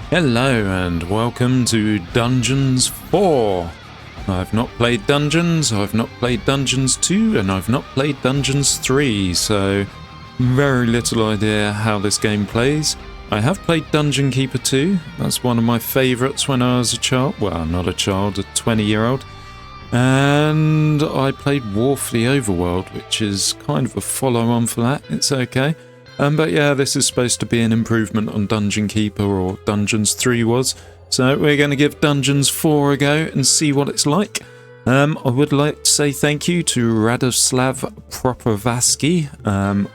Hello and welcome to Dungeons 4. I've not played Dungeons, I've not played Dungeons 2, and I've not played Dungeons 3, so very little idea how this game plays. I have played Dungeon Keeper 2, that's one of my favourites when I was a child, well, not a child, a 20-year-old. And I played War for the Overworld, which is kind of a follow-on for that, it's okay. But yeah, this is supposed to be an improvement on Dungeon Keeper, or Dungeons 3 was. So we're going to give Dungeons 4 a go and see what it's like. I would like to say thank you to Radoslav Proprovaski.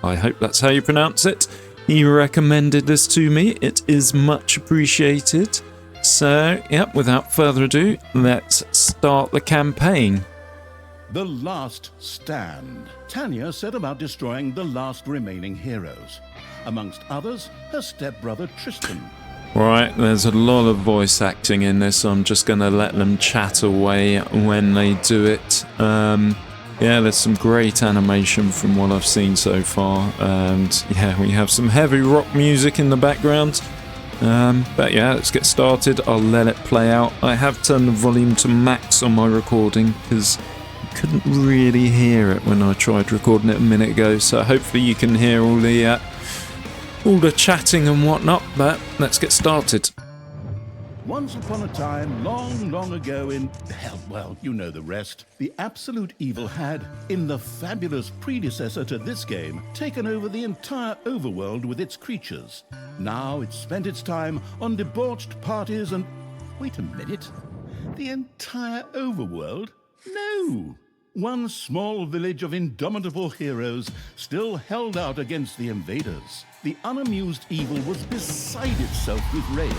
I hope that's how you pronounce it. He recommended this to me. It is much appreciated. So, yep, without further ado, let's start the campaign. The Last Stand. Talia set about destroying the last remaining heroes. Amongst others, her stepbrother Tristan. Right, there's a lot of voice acting in this, so I'm just going to let them chat away when they do it. Yeah, there's some great animation from what I've seen so far, and yeah, we have some heavy rock music in the background. But yeah, let's get started. I'll let it play out. I have turned the volume to max on my recording because couldn't really hear it when I tried recording it a minute ago, so hopefully you can hear all the chatting and whatnot, but let's get started. Once upon a time, long, long ago in, hell, well, you know the rest, the absolute evil had, in the fabulous predecessor to this game, taken over the entire overworld with its creatures. Now it spent its time on debauched parties and... Wait a minute. The entire overworld? No! One small village of indomitable heroes still held out against the invaders. The unamused evil was beside itself with rage.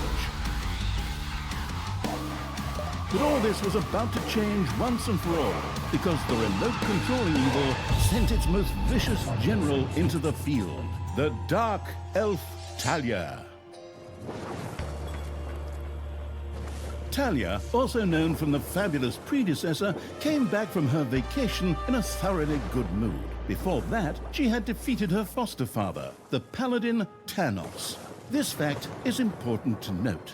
But all this was about to change once and for all, because the remote controlling evil sent its most vicious general into the field, the Dark Elf Talia. Talia, also known from the fabulous predecessor, came back from her vacation in a thoroughly good mood. Before that, she had defeated her foster father, the paladin Tanos. This fact is important to note.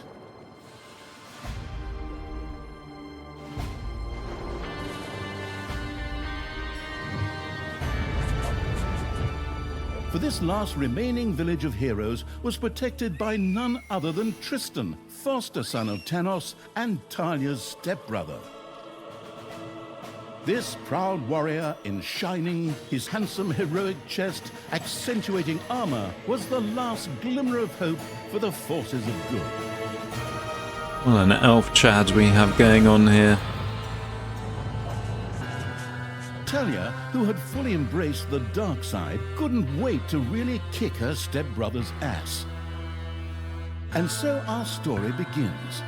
For this last remaining village of heroes was protected by none other than Tristan, foster son of Tanos and Talia's stepbrother. This proud warrior in shining, his handsome heroic chest accentuating armor, was the last glimmer of hope for the forces of good. Well, an elf chat we have going on here. Talia, who had fully embraced the dark side, couldn't wait to really kick her stepbrother's ass. And so our story begins.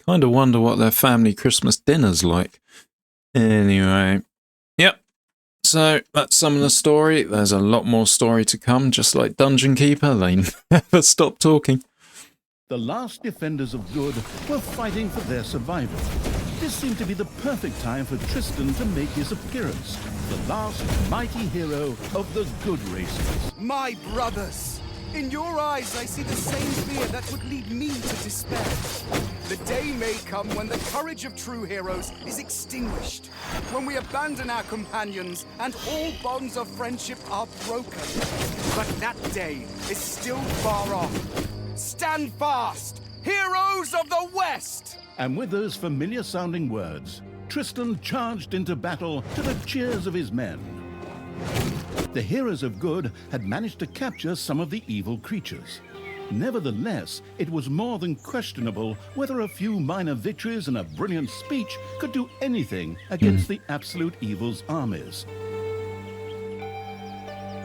Kind of wonder what their family Christmas dinner's like. Anyway, yep. So that's some of the story. There's a lot more story to come, just like Dungeon Keeper. They never stop talking. The last defenders of good were fighting for their survival. This seemed to be the perfect time for Tristan to make his appearance, the last mighty hero of the good races. My brothers! In your eyes I see the same fear that would lead me to despair. The day may come when the courage of true heroes is extinguished, when we abandon our companions and all bonds of friendship are broken. But that day is still far off. Stand fast, heroes of the West! And with those familiar-sounding words, Tristan charged into battle to the cheers of his men. The heroes of good had managed to capture some of the evil creatures. Nevertheless, it was more than questionable whether a few minor victories and a brilliant speech could do anything against the absolute evil's armies.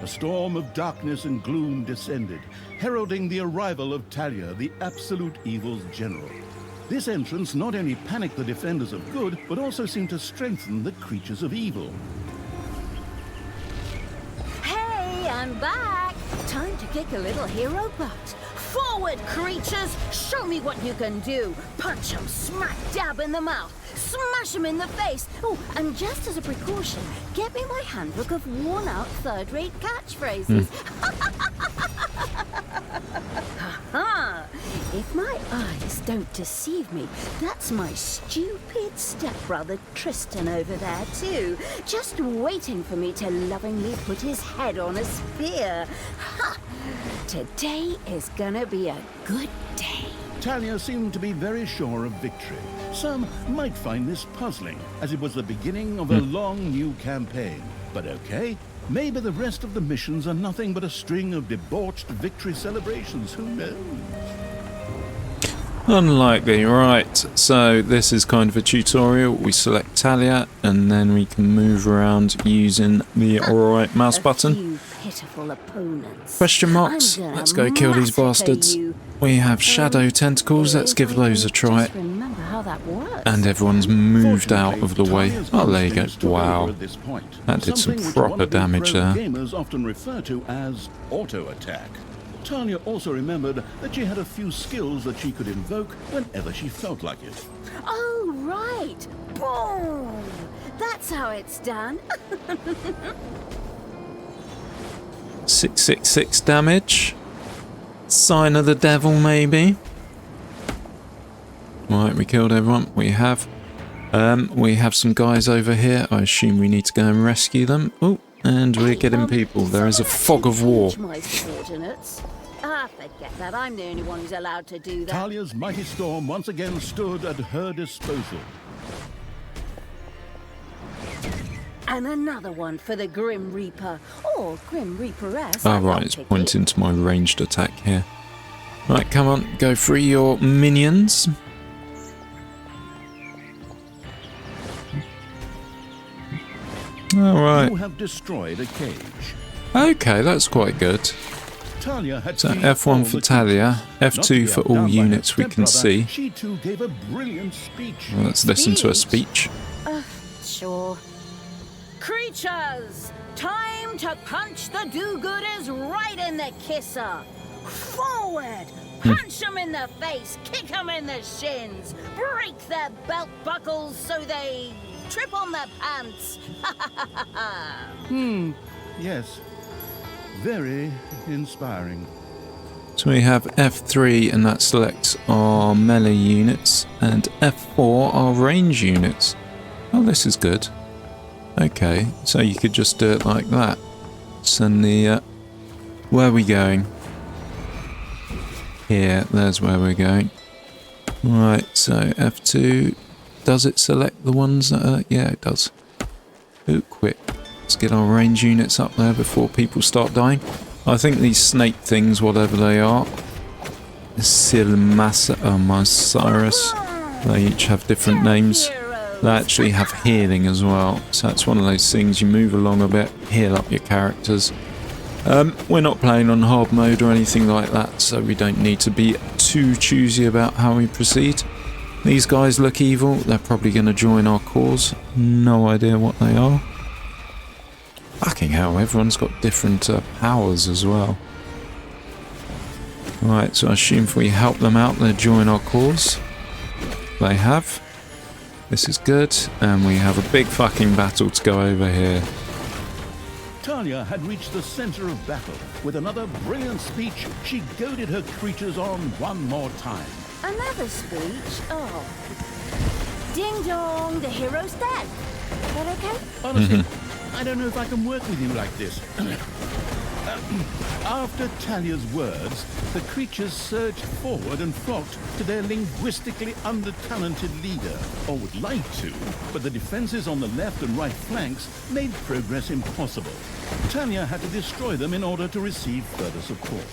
A storm of darkness and gloom descended, heralding the arrival of Talia, the absolute evil's general. This entrance not only panicked the defenders of good, but also seemed to strengthen the creatures of evil. Hey, I'm back! Time to kick a little hero butt. Forward, creatures! Show me what you can do! Punch 'em smack dab in the mouth! Smash 'em in the face! Oh, and just as a precaution, get me my handbook of worn-out third-rate catchphrases. If my eyes don't deceive me, that's my stupid stepbrother Tristan over there too, just waiting for me to lovingly put his head on a spear. Ha! Today is gonna be a good day. Talia seemed to be very sure of victory. Some might find this puzzling, as it was the beginning of a long new campaign. But okay, maybe the rest of the missions are nothing but a string of debauched victory celebrations, who knows? Unlikely, right. So this is kind of a tutorial. We select Talia and then we can move around using the right mouse button. Few pitiful opponents. Question marks. I'm gonna Let's go kill these massacre bastards. you. We have shadow tentacles. Let's If give I those a can try. just remember how that works. And everyone's moved out of the way. Talia's Oh, there you go. instincts took over Wow. at this point. That did some Something which proper one of the damage pro there. Gamers often refer to as auto-attack. Talia also remembered that she had a few skills that she could invoke whenever she felt like it. Oh, right. Boom. That's how it's done. 666 damage. Sign of the devil, maybe. Right, we killed everyone. We have some guys over here. I assume we need to go and rescue them. Oh, and we're getting people. There is a fog of war. Change my coordinates. Ah, forget that. I'm the only one who's allowed to do that. Talia's mighty storm once again stood at her disposal. And another one for the Grim Reaper. Or Grim Reaperess. Oh, I right, can't it's pick pointing to my ranged attack here. Right, come on, go free your minions. All right. You have destroyed a cage. Okay, that's quite good. Talia had So seen all F1 for the Talia, creatures. Not to F2 be for outdone all by her units we can stepbrother, see. She too gave a brilliant speech. Well, let's listen to a speech. Sure. Creatures! Time to punch the do-gooders right in the kisser! Forward! Punch them in the face, kick them in the shins, break their belt buckles so they trip on their pants! Yes, very inspiring. So we have F3 and that selects our melee units, and F4 our range units. Oh, this is good. Okay, so you could just do it like that. Send the... where are we going? Here, there's where we're going. Right, so F2, does it select the ones that are... yeah, it does. Oh, quick. Let's get our range units up there before people start dying. I think these snake things, whatever they are, Silmasaurus, they each have different names. They actually have healing as well, so it's one of those things, you move along a bit, heal up your characters. We're not playing on hard mode or anything like that, so we don't need to be too choosy about how we proceed. These guys look evil, they're probably going to join our cause. No idea what they are. Fucking hell, everyone's got different powers as well. Right, so I assume if we help them out, they'll join our cause. They have. This is good, and we have a big fucking battle to go over here. Talia had reached the center of battle. With another brilliant speech, she goaded her creatures on one more time. Another speech? Oh. Ding dong, the hero's dead. Is that okay? Honestly, I don't know if I can work with you like this. After Talia's words, the creatures surged forward and flocked to their linguistically under-talented leader, or would like to, but the defenses on the left and right flanks made progress impossible. Talia had to destroy them in order to receive further support.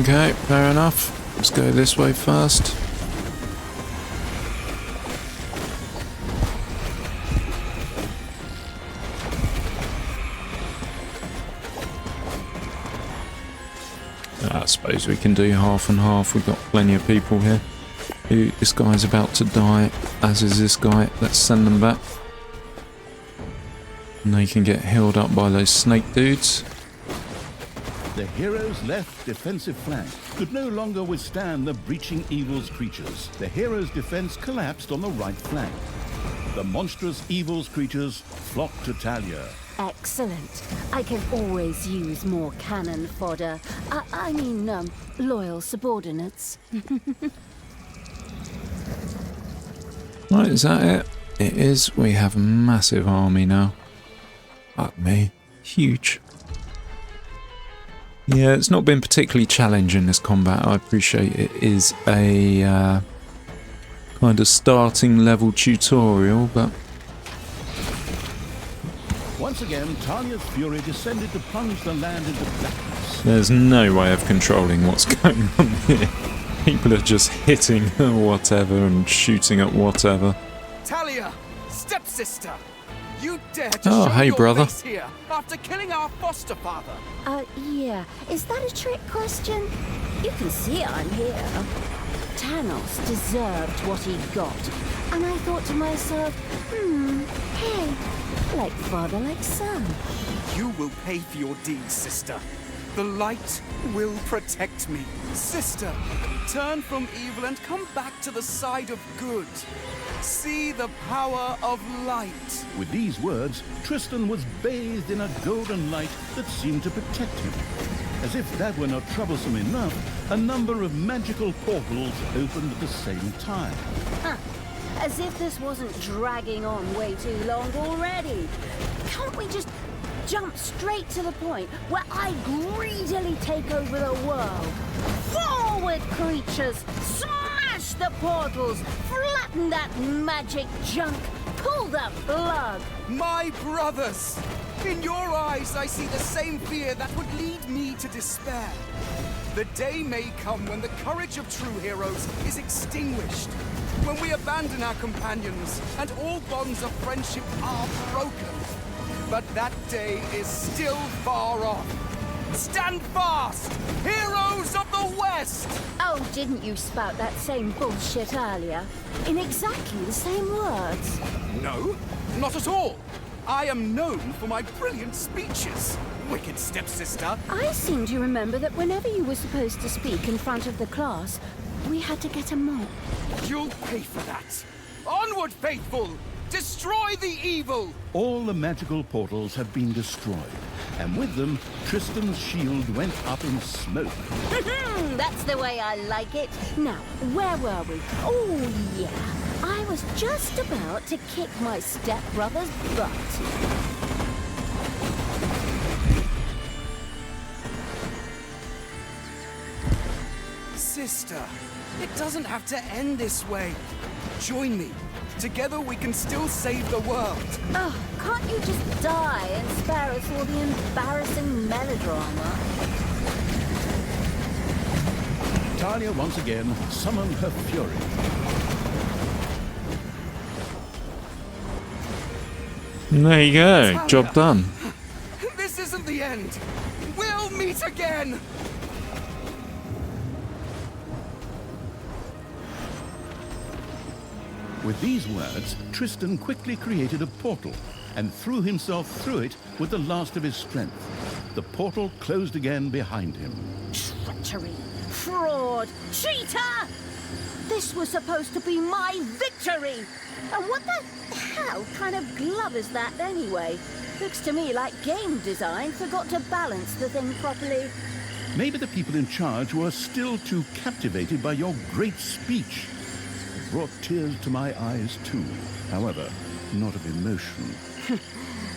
Okay, fair enough. Let's go this way first. I suppose we can do half and half. We've got plenty of people here. Ooh, this guy's about to die, as is this guy. Let's send them back. And they can get healed up by those snake dudes. The hero's left defensive flank could no longer withstand the breaching evil's creatures. The hero's defense collapsed on the right flank. The monstrous evil's creatures flocked to Talia. Excellent. I can always use more cannon fodder. I mean, loyal subordinates. Right, is that it? It is. We have a massive army now. Fuck me. Huge. Yeah, it's not been particularly challenging, this combat. I appreciate it is a kind of starting level tutorial, but... Once again, Talia's fury descended to plunge the land into blackness. There's no way of controlling what's going on here. People are just hitting whatever and shooting at whatever. Talia, stepsister, you dare to Oh, show hey, your brother. face here after killing our foster father. Yeah. Is that a trick question? You can see I'm here. Tanos deserved what he got. And I thought to myself, hey, like father, like son. You will pay for your deeds, sister. The light will protect me. Sister, turn from evil and come back to the side of good. See the power of light. With these words, Tristan was bathed in a golden light that seemed to protect him. As if that were not troublesome enough, a number of magical portals opened at the same time. As if this wasn't dragging on way too long already. Can't we just jump straight to the point where I greedily take over the world? Forward, creatures! Smash the portals! Flatten that magic junk! Pull the plug! My brothers! In your eyes, I see the same fear that would lead me to despair. The day may come when the courage of true heroes is extinguished. When we abandon our companions and all bonds of friendship are broken. But that day is still far off. Stand fast, heroes of the West! Oh, didn't you spout that same bullshit earlier? In exactly the same words. No, not at all. I am known for my brilliant speeches, wicked stepsister. I seem to remember that whenever you were supposed to speak in front of the class, we had to get a mop. You'll pay for that. Onward, faithful! Destroy the evil! All the magical portals have been destroyed, and with them, Tristan's shield went up in smoke. That's the way I like it. Now, where were we? Oh, yeah. I was just about to kick my stepbrother's butt. Sister, it doesn't have to end this way. Join me. Together we can still save the world. Oh, can't you just die and spare us all the embarrassing melodrama? Talia once again summoned her fury. There you go. Job done. This isn't the end. We'll meet again. With these words, Tristan quickly created a portal and threw himself through it with the last of his strength. The portal closed again behind him. Treachery! Fraud! Cheater! This was supposed to be my victory! And what the hell kind of glove is that anyway? Looks to me like game design forgot to balance the thing properly. Maybe the people in charge were still too captivated by your great speech. It brought tears to my eyes too, however, not of emotion.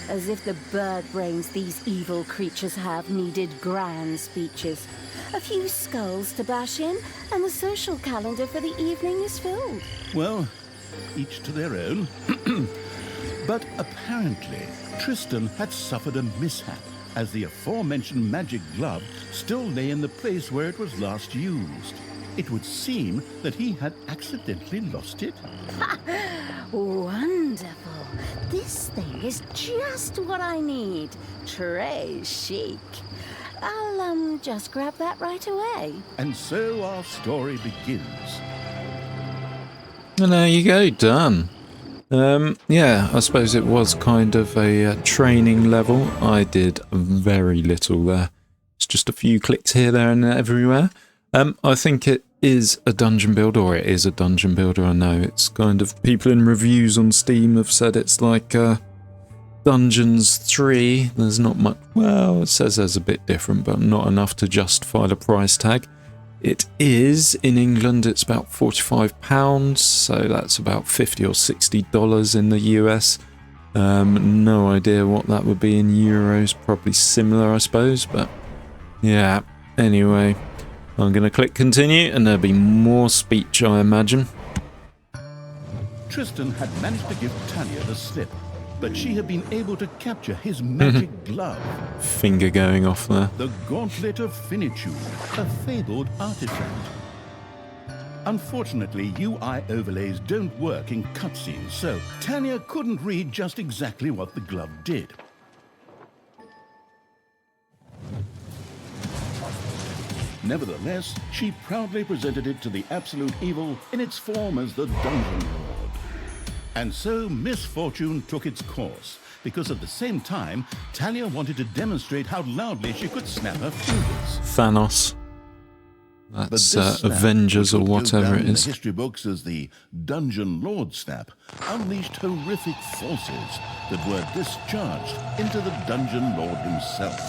As if the bird brains these evil creatures have needed grand speeches. A few skulls to bash in, and the social calendar for the evening is filled. Well, each to their own. But apparently, Tristan had suffered a mishap, as the aforementioned magic glove still lay in the place where it was last used. It would seem that he had accidentally lost it. Wonderful. This thing is just what I need. Très chic. I'll, just grab that right away. And so our story begins. And there you go, done. Yeah, I suppose it was kind of a training level. I did very little there. It's just a few clicks here, there and everywhere. I think it is a dungeon builder, or it is a dungeon builder. I know it's kind of, people in reviews on Steam have said it's like Dungeons 3, there's not much. Well, it says there's a bit different, but not enough to justify the price tag. It is, in England, it's about £45, so that's about $50 or $60 in the US. No idea what that would be in euros, probably similar, I suppose, but yeah. Anyway, I'm going to click continue, and there'll be more speech, I imagine. Tristan had managed to give Talia the slip, but she had been able to capture his magic glove, Finger going off there. the Gauntlet of Finitude, a fabled artifact. Unfortunately, UI overlays don't work in cutscenes, so Talia couldn't read just exactly what the glove did. Nevertheless, she proudly presented it to the Absolute Evil in its form as the Dungeon Lord. And so misfortune took its course, because at the same time, Talia wanted to demonstrate how loudly she could snap her fingers. Thanos. But That's this snap, Avengers or which would go whatever down it in is. the history books as the Dungeon Lord snap, unleashed horrific forces that were discharged into the Dungeon Lord himself.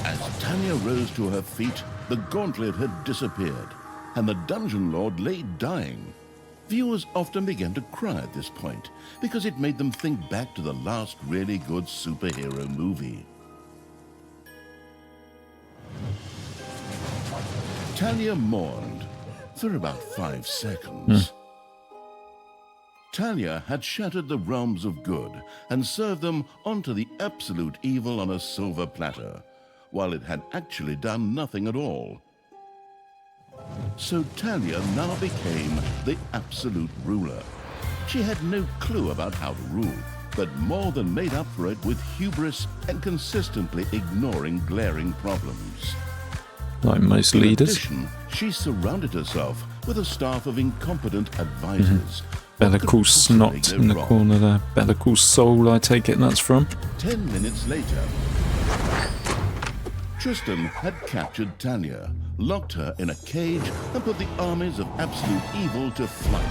As Talia rose to her feet, the gauntlet had disappeared, and the Dungeon Lord lay dying. Viewers often began to cry at this point, because it made them think back to the last really good superhero movie. Talia mourned for about 5 seconds. Talia had shattered the realms of good and served them onto the Absolute Evil on a silver platter, while it had actually done nothing at all. So Talia now became the absolute ruler. She had no clue about how to rule, but more than made up for it with hubris and consistently ignoring glaring problems. Like most In leaders. addition, she surrounded herself with a staff of incompetent advisors. Better What could Call possibly Snot go in the wrong? corner there. Better Call Soul, I take it that's from. 10 minutes later, Tristan had captured Talia, locked her in a cage, and put the armies of Absolute Evil to flight.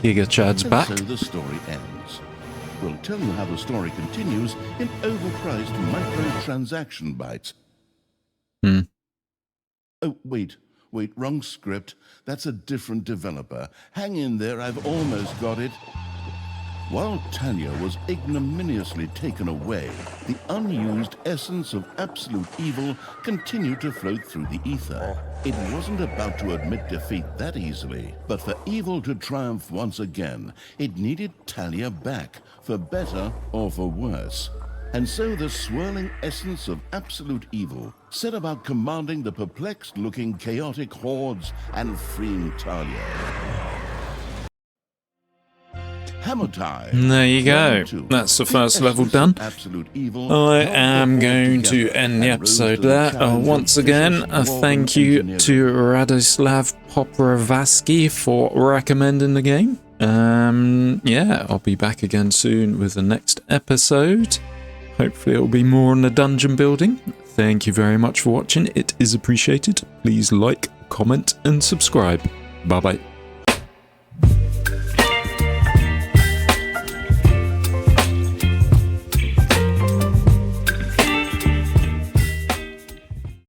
Giga Chad's And back. so the story ends. We'll tell you how the story continues in overpriced microtransaction bites. Oh, wait, wrong script. That's a different developer. Hang in there, I've almost got it. While Talia was ignominiously taken away, the unused essence of Absolute Evil continued to float through the ether. It wasn't about to admit defeat that easily, but for evil to triumph once again, it needed Talia back, for better or for worse. And so the swirling essence of Absolute Evil set about commanding the perplexed-looking chaotic hordes and freeing Talia. Hammer time. There you go. Round 2. That's the first level essence of done. Absolute Evil I held am them all going to together end the and rose episode to the there. challenge Once of again, vicious a thank dwarven you engineering. to Radoslav Popravaski for recommending the game. Yeah, I'll be back again soon with the next episode. Hopefully it'll be more on the dungeon building. Thank you very much for watching. It is appreciated. Please like, comment and subscribe. Bye bye.